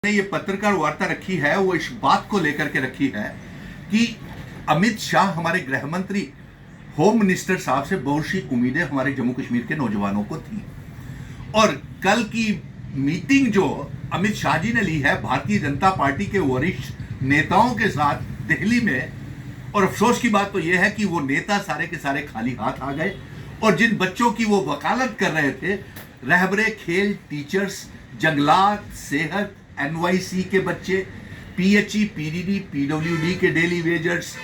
ने ये पत्रकार वार्ता रखी है वो इस बात को लेकर के रखी है कि अमित शाह हमारे गृह मंत्री होम मिनिस्टर साहब से बहुत सी उम्मीदें हमारे जम्मू कश्मीर के नौजवानों को थी और कल की मीटिंग जो अमित शाह जी ने ली है भारतीय जनता पार्टी के वरिष्ठ नेताओं के साथ दिल्ली में, और अफसोस की बात तो यह है कि वो नेता सारे के सारे खाली हाथ आ गए और जिन बच्चों की वो वकालत कर रहे थे, रहबरे खेल टीचर्स, जंगलात, सेहत, एनवाईसी के बच्चे, पीएचई, पीडीडी, पीडब्ल्यूडी के डेली वेजर्स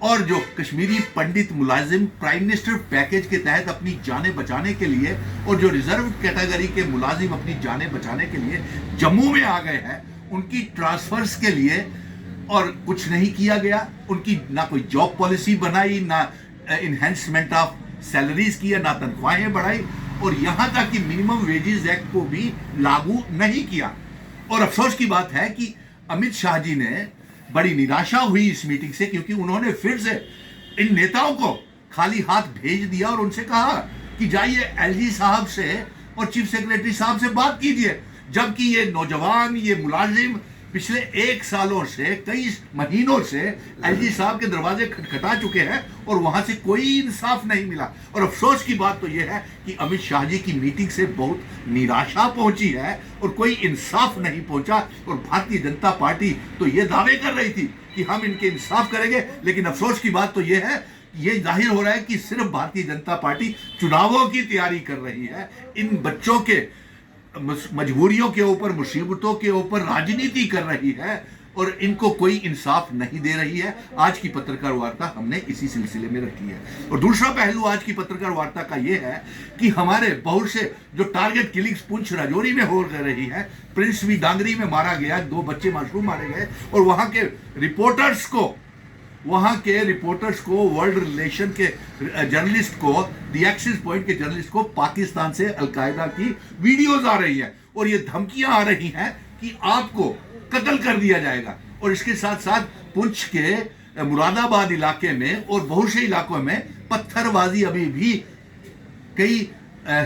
और जो कश्मीरी पंडित मुलाजिम प्राइम मिनिस्टर पैकेज के तहत अपनी जानें बचाने के लिए और जो रिजर्व कैटेगरी के मुलाजिम अपनी जानें बचाने के लिए जम्मू में आ गए हैं, उनकी ट्रांसफर्स के लिए और कुछ नहीं किया गया। उनकी ना कोई जॉब पॉलिसी बनाई, ना इनहेंसमेंट ऑफ सैलरीज किया, ना तनख्वाहें बढ़ाई और यहां तक कि मिनिमम वेजेस एक्ट को भी लागू नहीं किया। और अफसोस की बात है कि अमित शाह जी ने बड़ी निराशा हुई इस मीटिंग से, क्योंकि उन्होंने फिर से इन नेताओं को खाली हाथ भेज दिया और उनसे कहा कि जाइए एलजी साहब से और चीफ सेक्रेटरी साहब से बात कीजिए, जबकि ये नौजवान, ये मुलाजिम पिछले 1 सालों से, कई महीनों से एलजी साहब के दरवाजे खटखटा चुके हैं और वहां से कोई इंसाफ नहीं मिला। और अफसोस की बात तो यह है कि अमित शाह जी की मीटिंग से बहुत निराशा पहुंची है और कोई इंसाफ नहीं पहुंचा। और भारतीय जनता पार्टी तो ये दावे कर रही थी कि हम इनके इंसाफ करेंगे, लेकिन अफसोस की बात तो यह है, ये जाहिर हो रहा है कि सिर्फ भारतीय जनता पार्टी चुनावों की तैयारी कर रही है, इन बच्चों के मजबूरियों के ऊपर, मुसीबतों के ऊपर राजनीति कर रही है और इनको कोई इंसाफ नहीं दे रही है। आज की पत्रकार वार्ता हमने इसी सिलसिले में रखी है। और दूसरा पहलू आज की पत्रकार वार्ता का यह है कि हमारे बहुत से जो टारगेट किलिंग्स पुंछ राजौरी में हो रही है, प्रिंस भी डांगरी में मारा गया, 2 बच्चे मासूम मारे गए और वहां के रिपोर्टर्स को वर्ल्ड रिलेशन के जर्नलिस्ट को, द एक्सिस पॉइंट के जर्नलिस्ट को पाकिस्तान से अलकायदा की वीडियोस आ रही है और ये धमकियां आ रही हैं कि आपको कत्ल कर दिया जाएगा। और इसके साथ साथ पुंछ के मुरादाबाद इलाके में और बहुत से इलाकों में पत्थरबाजी अभी भी कई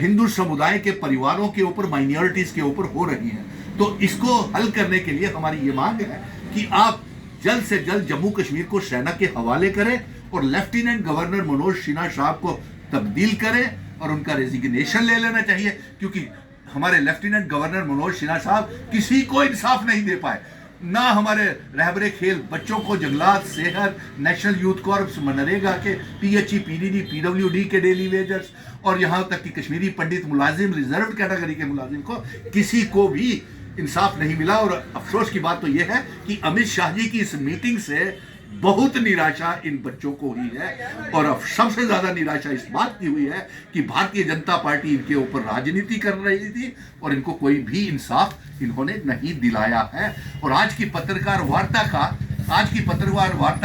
हिंदू समुदाय के परिवारों के ऊपर, माइनॉरिटीज के ऊपर हो रही है। तो इसको हल करने के लिए हमारी ये मांग है कि आप जल्द से जल्द जम्मू कश्मीर को सेना के हवाले करें और लेफ्टिनेंट गवर्नर मनोज सिन्हा साहब को तब्दील करें और उनका रेजिग्नेशन ले लेना चाहिए, क्योंकि हमारे लेफ्टिनेंट गवर्नर मनोज सिन्हा साहब किसी को इंसाफ नहीं दे पाए, ना हमारे रहबरे खेल बच्चों को जंगलात, सेहत, नेशनल यूथ कॉर्प्स, मनरेगा के, पीएचई, पीडीडी, पीडब्ल्यूडी के डेली वेजर्स और यहां तक कि कश्मीरी पंडित मुलाजिम, रिजर्व कैटेगरी के मुलाजिम को किसी को भी इंसाफ नहीं मिला। और अफसोस की बात तो यह है कि अमित शाह जी की इस मीटिंग से बहुत निराशा इन बच्चों को हुई है और अब सबसे ज्यादा निराशा इस बात की हुई है कि भारतीय जनता पार्टी इनके ऊपर राजनीति कर रही थी और इनको कोई भी इंसाफ इन्होंने नहीं दिलाया है। और आज की पत्रकार वार्ता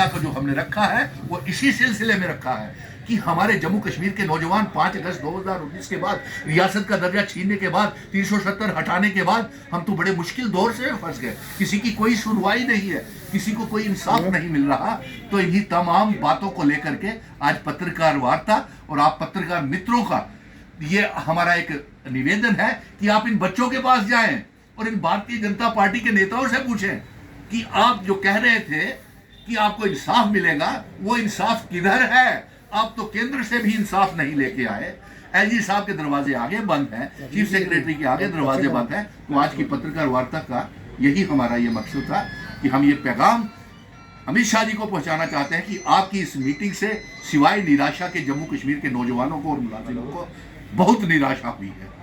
का जो हमने रखा है वो इसी सिलसिले में रखा है कि हमारे जम्मू कश्मीर के नौजवान 5 अगस्त 2019 के बाद, रियासत का दर्जा छीनने के बाद, 370 हटाने के बाद हम तो बड़े मुश्किल दौर से फंस गए। किसी की कोई सुनवाई नहीं है, किसी को कोई इंसाफ नहीं मिल रहा। तो इन्हीं तमाम बातों को लेकर के आज पत्रकार वार्ता और आप पत्रकार मित्रों का ये हमारा एक निवेदन है कि आप इन बच्चों के पास जाएं और इन भारतीय जनता पार्टी के नेताओं से पूछें कि आप जो कह रहे थे कि आपको इंसाफ मिलेगा, वो इंसाफ किधर है? आप तो केंद्र से भी इंसाफ नहीं लेके आए। एलजी साहब के दरवाजे आगे बंद हैं, चीफ सेक्रेटरी के आगे दरवाजे बंद हैं। तो आज की पत्रकार वार्ता का यही हमारा ये मकसद था कि हम ये पैगाम अमित शाह जी को पहुंचाना चाहते हैं कि आपकी इस मीटिंग से सिवाय निराशा के जम्मू कश्मीर के नौजवानों को और मुलाजिमों को बहुत निराशा हुई है।